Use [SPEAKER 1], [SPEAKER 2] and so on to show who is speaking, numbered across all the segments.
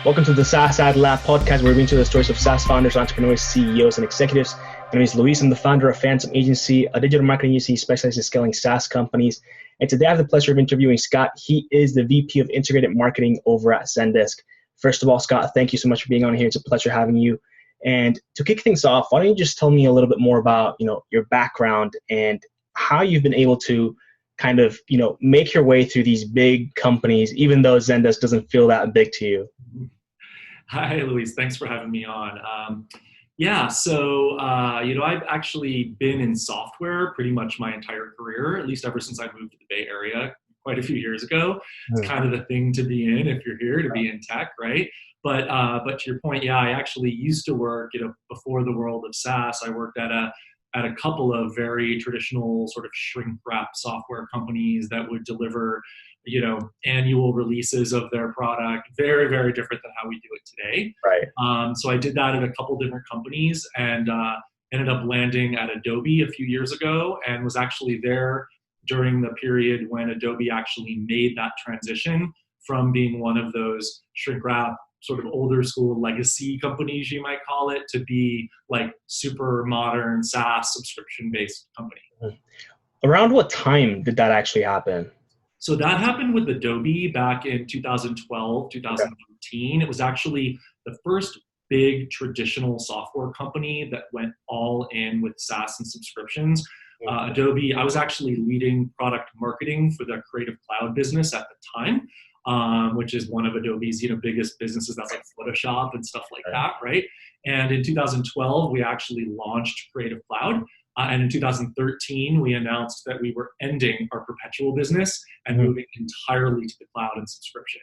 [SPEAKER 1] Welcome to the SaaS AdLab podcast, where we bring to the stories of SaaS founders, entrepreneurs, CEOs, and executives. My name is Luis. I'm the founder of Fantôm agency, a digital marketing agency specialized in scaling SaaS companies. And today I have the pleasure of interviewing Scott. He is the VP of Integrated Marketing over at Zendesk. First of all, Scott, thank you so much for being on here. It's a pleasure having you. And to kick things off, why don't you just tell me a little bit more about, your background and how you've been able to kind of, make your way through these big companies, even though Zendesk doesn't feel that big to you.
[SPEAKER 2] Hi, Luis. Thanks for having me on. I've actually been in software pretty much my entire career, at least ever since I moved to the Bay Area quite a few years ago. It's kind of the thing to be in if you're here, to be in tech, right? But to your point, I actually used to work, before the world of SaaS. I worked at a couple of very traditional sort of shrink wrap software companies that would deliver annual releases of their product, very, very different than how we do it today.
[SPEAKER 1] Right.
[SPEAKER 2] So I did that at a couple different companies and ended up landing at Adobe a few years ago, and was actually there during the period when Adobe actually made that transition from being one of those shrink wrap sort of older school legacy companies, you might call it, to be like super modern SaaS subscription-based company.
[SPEAKER 1] Around what time did that actually happen?
[SPEAKER 2] So that happened with Adobe back in 2012, 2013. It was actually the first big traditional software company that went all in with SaaS and subscriptions. Adobe, I was actually leading product marketing for the Creative Cloud business at the time, which is one of Adobe's biggest businesses. That's like Photoshop and stuff like that, right? And in 2012, we actually launched Creative Cloud. And in 2013, we announced that we were ending our perpetual business and moving entirely to the cloud and subscription.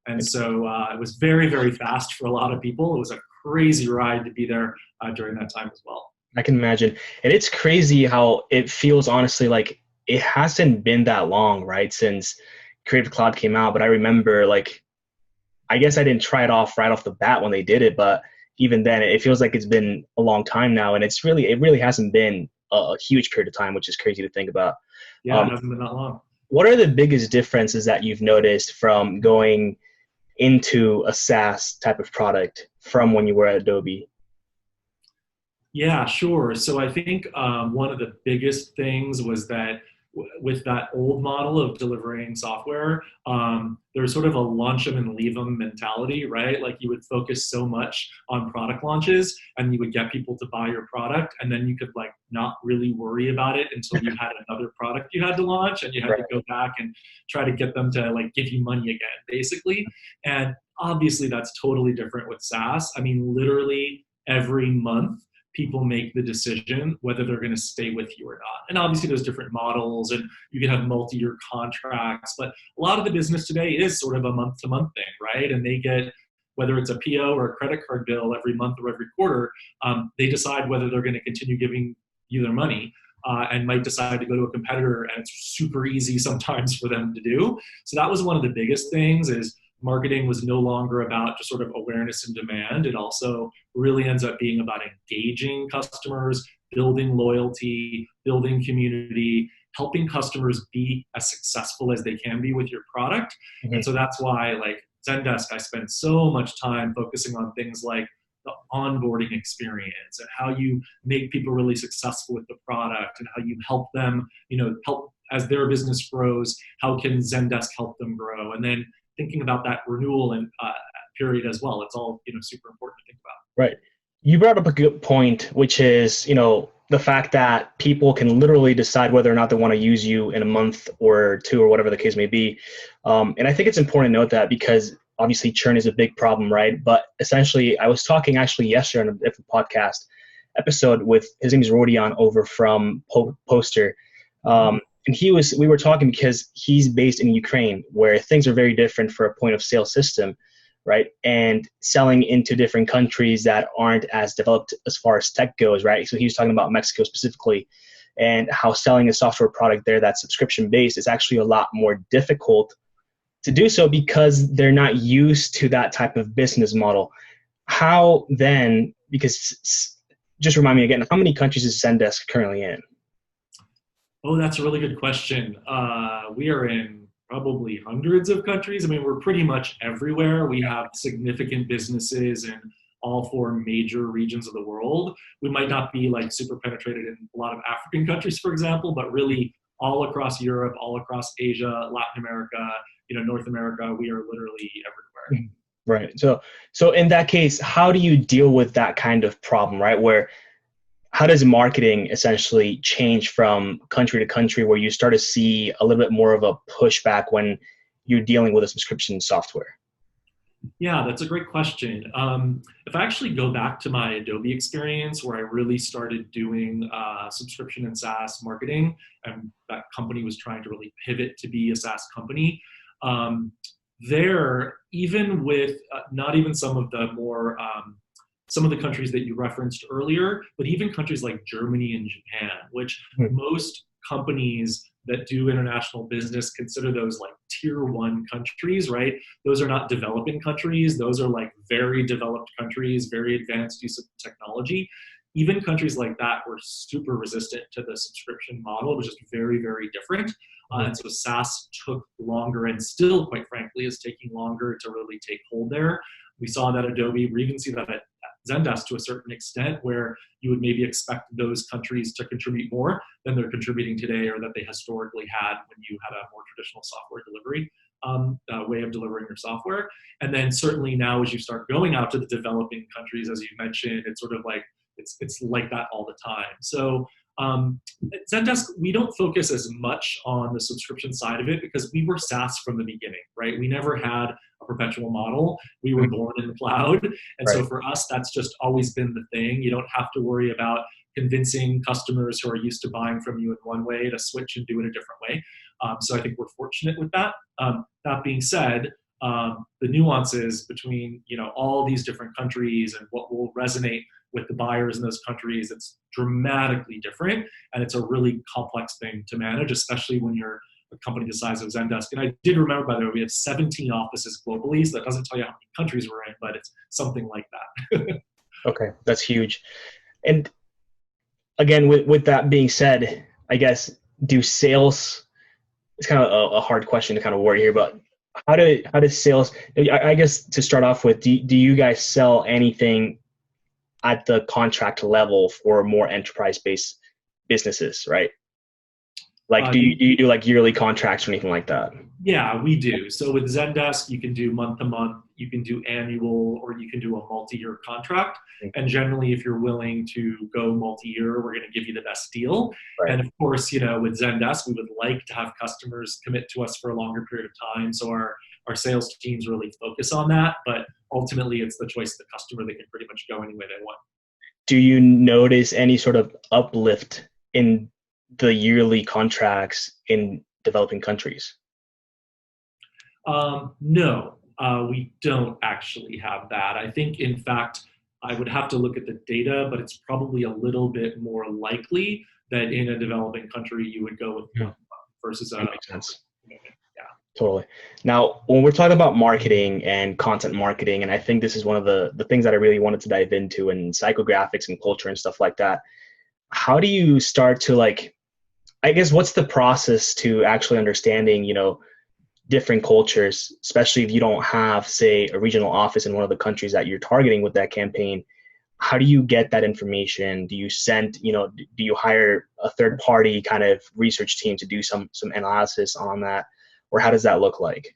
[SPEAKER 2] And so it was very, very fast for a lot of people. It was a crazy ride to be there during that time as well.
[SPEAKER 1] I can imagine. And it's crazy how it feels, honestly, like it hasn't been that long, right, since Creative Cloud came out. But I remember, I guess I didn't try it off right off the bat when they did it, but even then, it feels like it's been a long time now. And it really hasn't been a huge period of time, which is crazy to think about.
[SPEAKER 2] Yeah, it hasn't been that long.
[SPEAKER 1] What are the biggest differences that you've noticed from going into a SaaS type of product from when you were at Adobe?
[SPEAKER 2] Yeah, sure. So I think one of the biggest things was that with that old model of delivering software, there's sort of a launch them and leave them mentality, right? Like you would focus so much on product launches and you would get people to buy your product, and then you could not really worry about it until you had another product you had to launch, and you had to go back and try to get them to give you money again, basically. And obviously that's totally different with SaaS. I mean, literally every month, people make the decision whether they're going to stay with you or not. And obviously there's different models and you can have multi-year contracts, but a lot of the business today is sort of a month-to-month thing, right? And they get, whether it's a PO or a credit card bill every month or every quarter, they decide whether they're going to continue giving you their money and might decide to go to a competitor, and it's super easy sometimes for them to do. So that was one of the biggest things, is marketing was no longer about just sort of awareness and demand. It also really ends up being about engaging customers, building loyalty, building community, helping customers be as successful as they can be with your product. And so that's why, Zendesk, I spend so much time focusing on things like the onboarding experience and how you make people really successful with the product, and how you help them, help as their business grows. How can Zendesk help them grow? And then thinking about that renewal and period as well. It's all super important to think about.
[SPEAKER 1] Right. You brought up a good point, which is the fact that people can literally decide whether or not they want to use you in a month or two or whatever the case may be. And I think it's important to note that, because obviously churn is a big problem, right? But essentially, I was talking actually yesterday on a different podcast episode with, his name is Rodion over from Poster. And we were talking because he's based in Ukraine, where things are very different for a point of sale system, right? And selling into different countries that aren't as developed as far as tech goes, right? So he was talking about Mexico specifically, and how selling a software product there that's subscription based is actually a lot more difficult to do so, because they're not used to that type of business model. How then, because just remind me again, how many countries is Zendesk currently in?
[SPEAKER 2] Oh, that's a really good question. We are in probably hundreds of countries. I mean, we're pretty much everywhere. We have significant businesses in all four major regions of the world. We might not be like super penetrated in a lot of African countries, for example, but really all across Europe, all across Asia, Latin America, North America, we are literally everywhere.
[SPEAKER 1] Right. So in that case, how do you deal with that kind of problem, right? Where how does marketing essentially change from country to country where you start to see a little bit more of a pushback when you're dealing with a subscription software?
[SPEAKER 2] Yeah, that's a great question. If I actually go back to my Adobe experience where I really started doing subscription and SaaS marketing, and that company was trying to really pivot to be a SaaS company, there, even with not even some of the more some of the countries that you referenced earlier, but even countries like Germany and Japan, which most companies that do international business consider those like tier one countries, right? Those are not developing countries. Those are like very developed countries, very advanced use of technology. Even countries like that were super resistant to the subscription model. It was just very, very different. And so SaaS took longer and still, quite frankly, is taking longer to really take hold there. We saw that Adobe, we even see that at Zendesk to a certain extent, where you would maybe expect those countries to contribute more than they're contributing today or that they historically had when you had a more traditional software delivery way of delivering your software. And then certainly now as you start going out to the developing countries, as you mentioned, it's sort of like, it's like that all the time. So at Zendesk, we don't focus as much on the subscription side of it because we were SaaS from the beginning, right? We never had a perpetual model. We were born in the cloud. And so for us, that's just always been the thing. You don't have to worry about convincing customers who are used to buying from you in one way to switch and do it a different way. So I think we're fortunate with that. That being said, the nuances between all these different countries and what will resonate with the buyers in those countries, it's dramatically different, and it's a really complex thing to manage, especially when you're a company the size of Zendesk. And I did remember, by the way, we have 17 offices globally, so that doesn't tell you how many countries we're in, but it's something like that.
[SPEAKER 1] Okay, that's huge. And again, with that being said, I guess do sales? It's kind of a hard question to kind of word here, but how does sales? I guess to start off with, do you guys sell anything at the contract level for more enterprise-based businesses, right? Like, do you do like yearly contracts or anything like that?
[SPEAKER 2] Yeah, we do. So with Zendesk, you can do month to month, you can do annual, or you can do a multi-year contract. And generally, if you're willing to go multi-year, we're going to give you the best deal. Right. And of course, with Zendesk, we would like to have customers commit to us for a longer period of time. So our sales teams really focus on that. But ultimately, it's the choice of the customer. They can pretty much go any way they want.
[SPEAKER 1] Do you notice any sort of uplift in the yearly contracts in developing countries?
[SPEAKER 2] No, we don't actually have that. I think, in fact, I would have to look at the data, but it's probably a little bit more likely that in a developing country you would go with versus
[SPEAKER 1] that makes sense.
[SPEAKER 2] Yeah.
[SPEAKER 1] Totally. Now, when we're talking about marketing and content marketing, and I think this is one of the things that I really wanted to dive into in psychographics and culture and stuff like that, how do you start to I guess what's the process to actually understanding, different cultures, especially if you don't have, say, a regional office in one of the countries that you're targeting with that campaign? How do you get that information? Do you send, do you hire a third party kind of research team to do some analysis on that? Or how does that look like?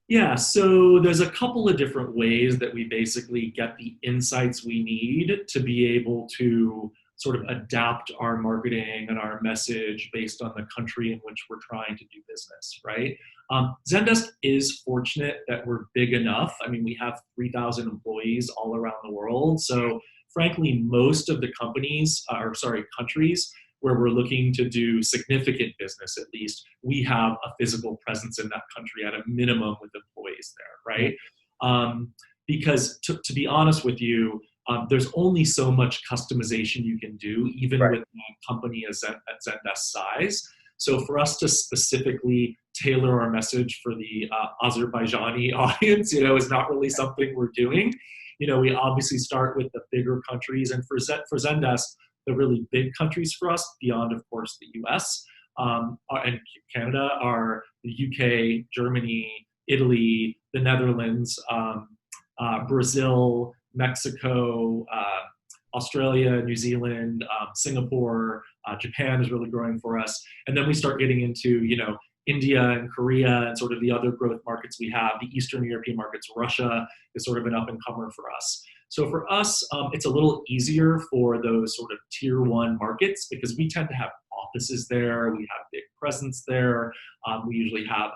[SPEAKER 2] Yeah, so there's a couple of different ways that we basically get the insights we need to be able to sort of adapt our marketing and our message based on the country in which we're trying to do business, right? Zendesk is fortunate that we're big enough. I mean, we have 3,000 employees all around the world. So frankly, most of the countries where we're looking to do significant business, at least, we have a physical presence in that country at a minimum with employees there, right? Because to be honest with you, there's only so much customization you can do, even with a company at Zendesk size. So for us to specifically tailor our message for the Azerbaijani audience, is not really something we're doing. We obviously start with the bigger countries, and for Zendesk, the really big countries for us, beyond, of course, the US, and Canada are the UK, Germany, Italy, the Netherlands, Brazil, Mexico, Australia, New Zealand, Singapore, Japan is really growing for us. And then we start getting into, India and Korea and sort of the other growth markets we have, the Eastern European markets. Russia is sort of an up and comer for us. So for us, it's a little easier for those sort of tier one markets because we tend to have offices there. We have big presence there. We usually have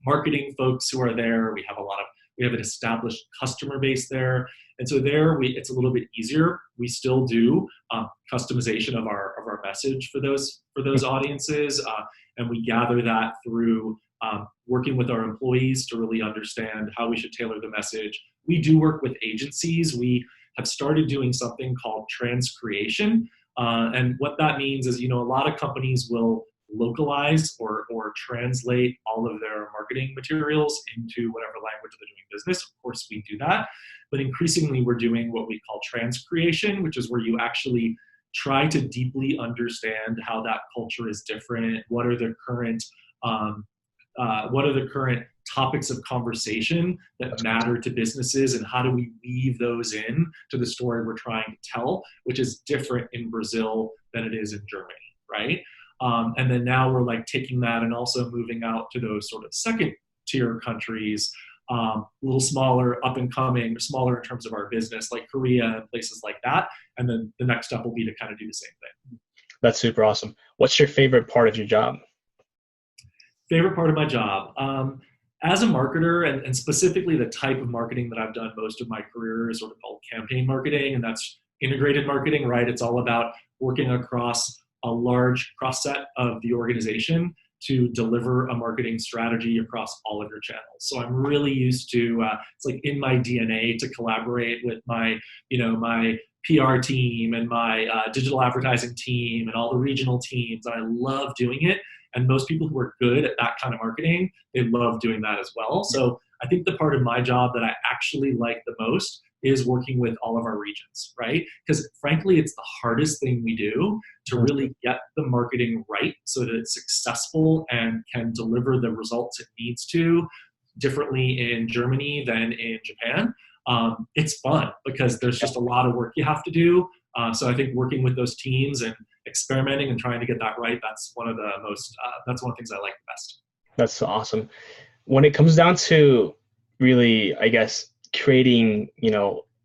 [SPEAKER 2] marketing folks who are there. We have an established customer base there. And so there, it's a little bit easier. We still do customization of our message for those audiences, and we gather that through working with our employees to really understand how we should tailor the message. We do work with agencies. We have started doing something called transcreation, and what that means is, a lot of companies will localize or translate all of their marketing materials into whatever language they're doing business. Of course, we do that. But increasingly, we're doing what we call transcreation, which is where you actually try to deeply understand how that culture is different. What are the current topics of conversation that matter to businesses, and how do we weave those in to the story we're trying to tell, which is different in Brazil than it is in Germany, right? And then now we're like taking that and also moving out to those sort of second tier countries, a little smaller, up and coming, smaller in terms of our business, like Korea and places like that. And then the next step will be to kind of do the same thing.
[SPEAKER 1] That's super awesome. What's your favorite part of your job?
[SPEAKER 2] Favorite part of my job? As a marketer, and specifically the type of marketing that I've done most of my career is sort of called campaign marketing, and that's integrated marketing, right? It's all about working across a large cross set of the organization to deliver a marketing strategy across all of your channels. So I'm really used to, it's like in my DNA to collaborate with my PR team and my digital advertising team and all the regional teams. I love doing it. And most people who are good at that kind of marketing, they love doing that as well. So I think the part of my job that I actually like the most is working with all of our regions, right? Because frankly, it's the hardest thing we do to really get the marketing right so that it's successful and can deliver the results it needs to differently in Germany than in Japan. It's fun because there's just a lot of work you have to do. So I think working with those teams and experimenting and trying to get that right, that's one of the things I like the best.
[SPEAKER 1] That's so awesome. When it comes down to really, I guess, creating,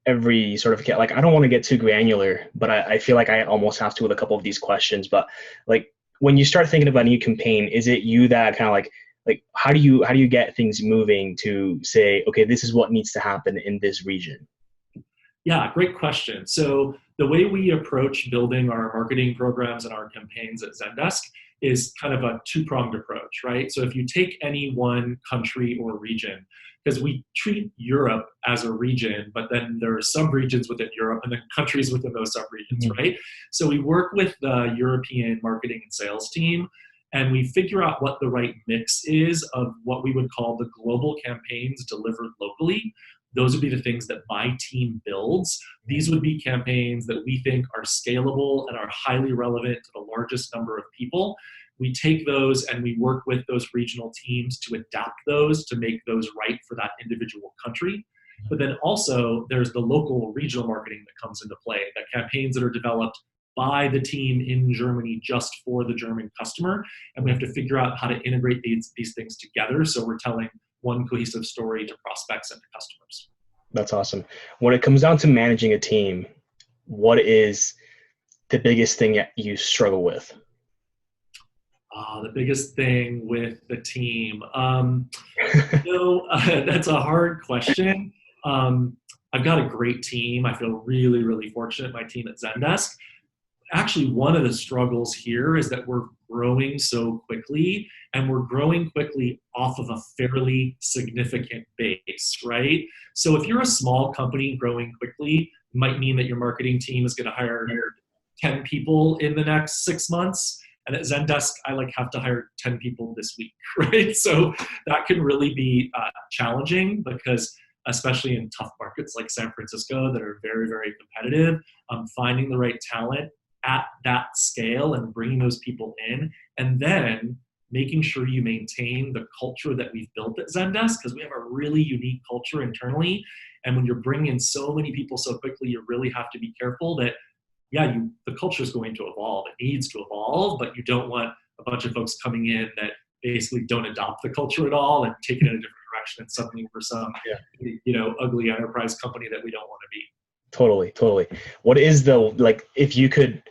[SPEAKER 1] every sort of, like, I don't want to get too granular, but I feel like I almost have to with a couple of these questions. But like, when you start thinking about a new campaign, is it you that kind of like how do you get things moving to say, okay, this is what needs to happen in this region?
[SPEAKER 2] Yeah, great question. So the way we approach building our marketing programs and our campaigns at Zendesk is kind of a two-pronged approach, right? So if you take any one country or region, because we treat Europe as a region, but then there are sub-regions within Europe and then countries within those sub-regions, right? So we work with the European marketing and sales team, and we figure out what the right mix is of what we would call the global campaigns delivered locally. Those would be the things that my team builds. These would be campaigns that we think are scalable and are highly relevant to the largest number of people. We take those and we work with those regional teams to adapt those to make those right for that individual country. But then also there's the local regional marketing that comes into play, that campaigns that are developed by the team in Germany just for the German customer. And we have to figure out how to integrate these things together so we're telling one cohesive story to prospects and to customers.
[SPEAKER 1] That's awesome. When it comes down to managing a team, what is the biggest thing that you struggle with?
[SPEAKER 2] The biggest thing with the team. That's a hard question. I've got a great team. I feel really, really fortunate, my team at Zendesk. Actually, one of the struggles here is that we're growing so quickly, and we're growing quickly off of a fairly significant base, right? So if you're a small company growing quickly, it might mean that your marketing team is going to hire 10 people in the next 6 months. And at Zendesk, I have to hire 10 people this week, right? So that can really be challenging because especially in tough markets like San Francisco that are very, very competitive, finding the right talent at that scale and bringing those people in, and then making sure you maintain the culture that we've built at Zendesk, because we have a really unique culture internally. And when you're bringing in so many people so quickly, you really have to be careful that, yeah, the culture is going to evolve. It needs to evolve, but you don't want a bunch of folks coming in that basically don't adopt the culture at all and take it in a different direction and suddenly we're some, ugly enterprise company that we don't want to be.
[SPEAKER 1] Totally. What is the, like, if you could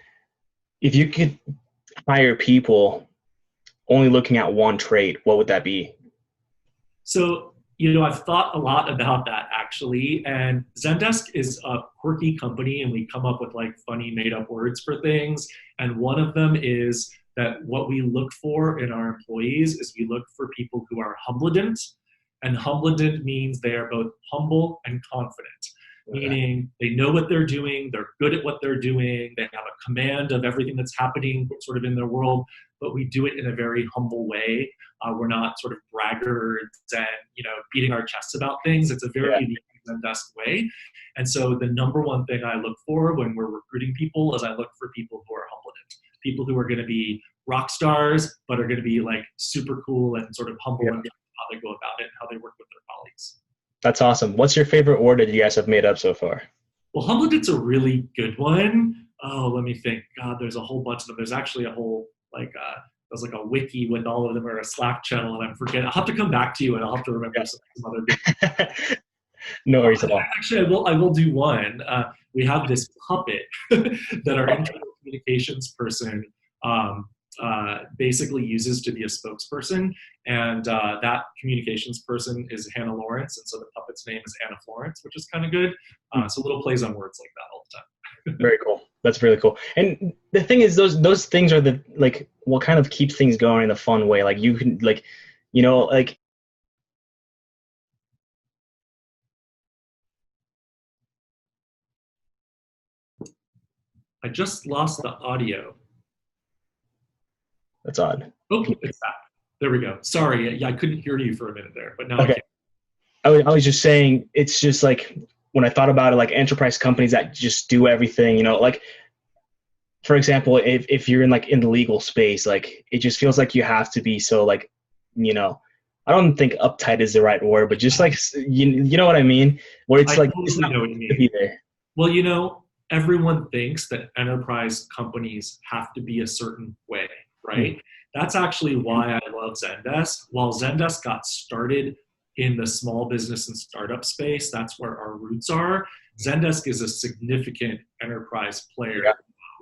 [SPEAKER 1] hire people only looking at one trait, what would that be?
[SPEAKER 2] So, I've thought a lot about that actually. And Zendesk is a quirky company and we come up with like funny made up words for things. And one of them is that what we look for in our employees is we look for people who are humbledent. And humbledent means they are both humble and confident. Okay. Meaning they know what they're doing, they're good at what they're doing, they have a command of everything that's happening sort of in their world, but we do it in a very humble way. We're not sort of braggarts and beating our chests about things. It's a very unique Zendesk way. And so the number one thing I look for when we're recruiting people is I look for people who are humbledent, people who are going to be rock stars, but are going to be like super cool and sort of humble in how they go about it and how they work with their colleagues.
[SPEAKER 1] That's awesome. What's your favorite word that you guys have made up so far?
[SPEAKER 2] Well, humbledent's a really good one. Oh, let me think. God, there's a whole bunch of them. There's actually a whole there's like a wiki with all of them, or a Slack channel, and I'm forgetting. I'll have to come back to you and I'll have to remember some other good.
[SPEAKER 1] No worries at all.
[SPEAKER 2] Actually, I will do one. We have this puppet that our internal communications person basically uses to be a spokesperson, and that communications person is Hannah Lawrence, and so the puppet's name is Anna Florence, which is kind of good. So little plays on words like that all the time.
[SPEAKER 1] Very cool. That's really cool. And the thing is, those things are the, like, what kind of keeps things going in a fun way. Like you can, like,
[SPEAKER 2] I just lost the audio.
[SPEAKER 1] That's odd.
[SPEAKER 2] Oh, it's back. There we go. Sorry, I couldn't hear you for a minute there, but now
[SPEAKER 1] okay. I was just saying, it's just like, when I thought about it, like enterprise companies that just do everything, like, for example, if you're in the legal space, like, it just feels like you have to be so, like, I don't think uptight is the right word, but just like, you know what I mean? Where it's like,
[SPEAKER 2] totally
[SPEAKER 1] it's not
[SPEAKER 2] know what you mean.
[SPEAKER 1] To be there.
[SPEAKER 2] Well, everyone thinks that enterprise companies have to be a certain way, right? That's actually why I love Zendesk. While Zendesk got started in the small business and startup space, that's where our roots are. Zendesk is a significant enterprise player,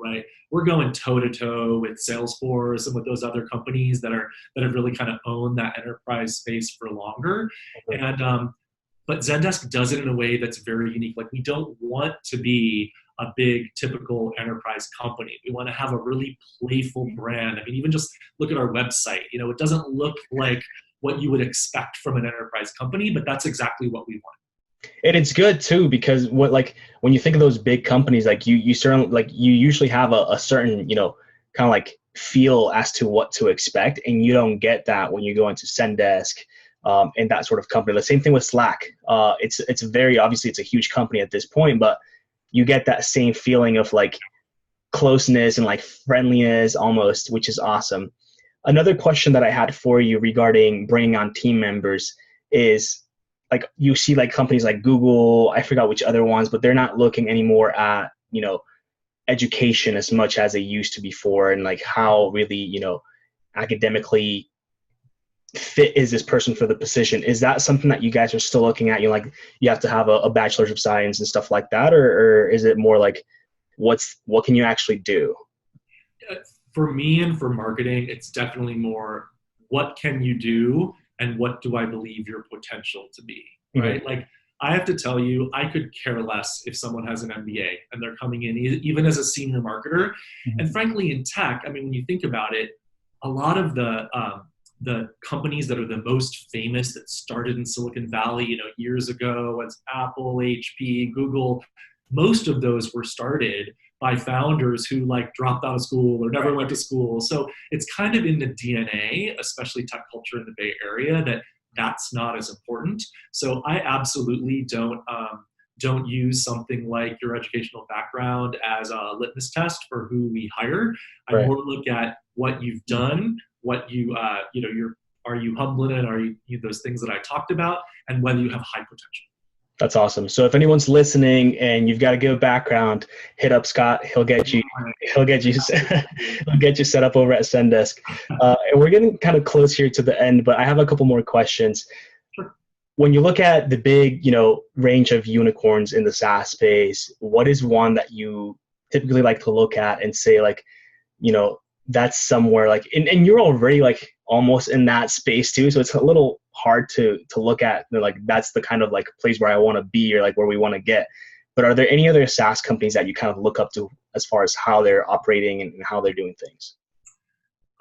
[SPEAKER 2] right? We're going toe to toe with Salesforce and with those other companies that have really kind of owned that enterprise space for longer. And but Zendesk does it in a way that's very unique. Like, we don't want to be a big typical enterprise company. We want to have a really playful brand. I mean, even just look at our website. It doesn't look like what you would expect from an enterprise company, but that's exactly what we want.
[SPEAKER 1] And it's good too, because when you think of those big companies, like you certainly, like, you usually have a certain, kind of like feel as to what to expect, and you don't get that when you go into Zendesk and that sort of company. The same thing with Slack. It's very, obviously it's a huge company at this point, but you get that same feeling of like closeness and like friendliness almost, which is awesome. Another question that I had for you regarding bringing on team members is, like, you see like companies like Google, I forgot which other ones, but they're not looking anymore at, education as much as they used to before, and like how really, academically fit is this person for the position. Is that something that you guys are still looking at? Like, you have to have a bachelor's of science and stuff like that, or is it more like, what can you actually do?
[SPEAKER 2] For me and for marketing, it's definitely more, what can you do and what do I believe your potential to be, right? Mm-hmm. Like, I have to tell you, I could care less if someone has an MBA and they're coming in even as a senior marketer. Mm-hmm. And frankly, in tech, I mean, when you think about it, a lot of the companies that are the most famous that started in Silicon Valley, years ago, as Apple, HP, Google, most of those were started by founders who dropped out of school or never went to school. So it's kind of in the DNA, especially tech culture in the Bay Area, that's not as important. So I absolutely don't don't use something like your educational background as a litmus test for who we hire. I
[SPEAKER 1] Right.
[SPEAKER 2] more look at what you've done, what you, are you humble in it? Are you those things that I talked about, and whether you have high potential.
[SPEAKER 1] That's awesome. So if anyone's listening and you've got a good background, hit up Scott. He'll get you. He'll get you. He'll get you set up over at Zendesk. And we're getting kind of close here to the end, but I have a couple more questions.
[SPEAKER 2] Sure.
[SPEAKER 1] When you look at the big, range of unicorns in the SaaS space, what is one that you typically like to look at and say, like, that's somewhere like, and you're already like almost in that space too, so it's a little hard to look at, like, that's the kind of like place where I want to be, or like where we want to get. But are there any other SaaS companies that you kind of look up to as far as how they're operating and how they're doing things?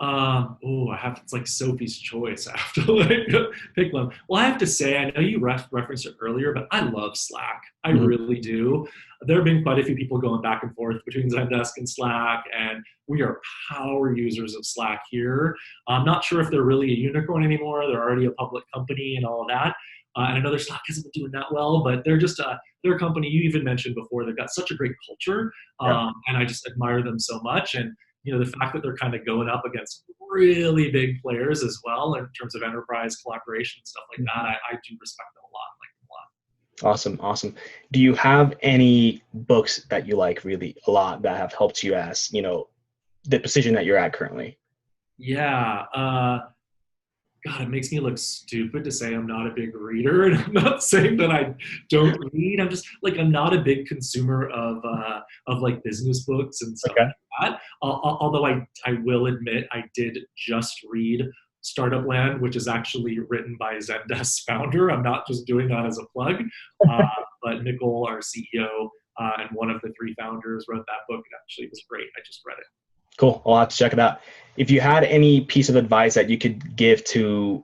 [SPEAKER 2] It's like Sophie's Choice. I have to like pick one. Well, I have to say, I know you referenced it earlier, but I love Slack. I really do. There have been quite a few people going back and forth between Zendesk and Slack, and we are power users of Slack here. I'm not sure if they're really a unicorn anymore. They're already a public company and all of that. And I know their stock hasn't been doing that well, but they're just they're a company you even mentioned before. They've got such a great culture, and I just admire them so much. And the fact that they're kind of going up against really big players as well in terms of enterprise collaboration and stuff like that, I do respect them a lot, like them a lot.
[SPEAKER 1] Awesome. Do you have any books that you like really a lot that have helped you as, the position that you're at currently?
[SPEAKER 2] Yeah. God, it makes me look stupid to say I'm not a big reader, and I'm not saying that I don't read. I'm just like, I'm not a big consumer of like business books and stuff like that. Although I will admit I did just read Startup Land, which is actually written by Zendesk's founder. I'm not just doing that as a plug, but Nicole, our CEO, and one of the three founders wrote that book. It actually was great. I just read it.
[SPEAKER 1] Cool. I'll have to check it out. If you had any piece of advice that you could give to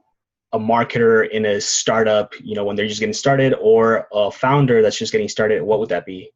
[SPEAKER 1] a marketer in a startup, when they're just getting started, or a founder that's just getting started, what would that be?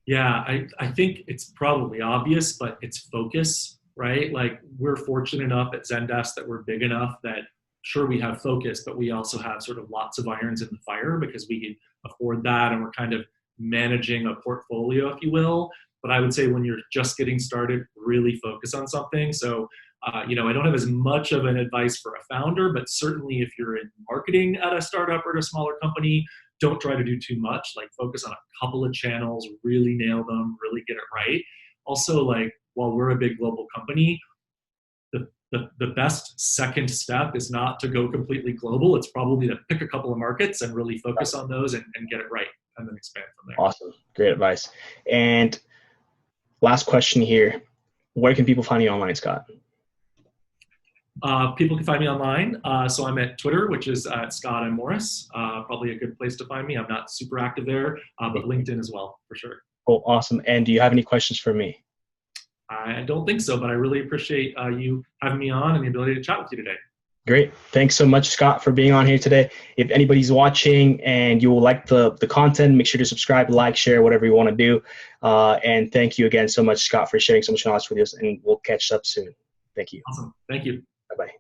[SPEAKER 2] Yeah, I think it's probably obvious, but it's focus, right? Like, we're fortunate enough at Zendesk that we're big enough that sure, we have focus, but we also have sort of lots of irons in the fire because we can afford that, and we're kind of managing a portfolio, if you will. But I would say when you're just getting started, really focus on something. So, I don't have as much of an advice for a founder, but certainly if you're in marketing at a startup or at a smaller company, don't try to do too much. Like, focus on a couple of channels, really nail them, really get it right. Also, like, while we're a big global company, the best second step is not to go completely global. It's probably to pick a couple of markets and really focus on those and get it right, and then expand from there.
[SPEAKER 1] Awesome. Great advice. And last question here. Where can people find you online, Scott?
[SPEAKER 2] People can find me online. So I'm at Twitter, which is at Scott M. Morris. Probably a good place to find me. I'm not super active there, but LinkedIn as well, for sure.
[SPEAKER 1] Oh, awesome. And do you have any questions for me?
[SPEAKER 2] I don't think so, but I really appreciate you having me on and the ability to chat with you today.
[SPEAKER 1] Great. Thanks so much, Scott, for being on here today. If anybody's watching and you will like the content, make sure to subscribe, like, share, whatever you want to do. And thank you again so much, Scott, for sharing so much knowledge with us, and we'll catch up soon. Thank you.
[SPEAKER 2] Awesome. Thank you.
[SPEAKER 1] Bye-bye.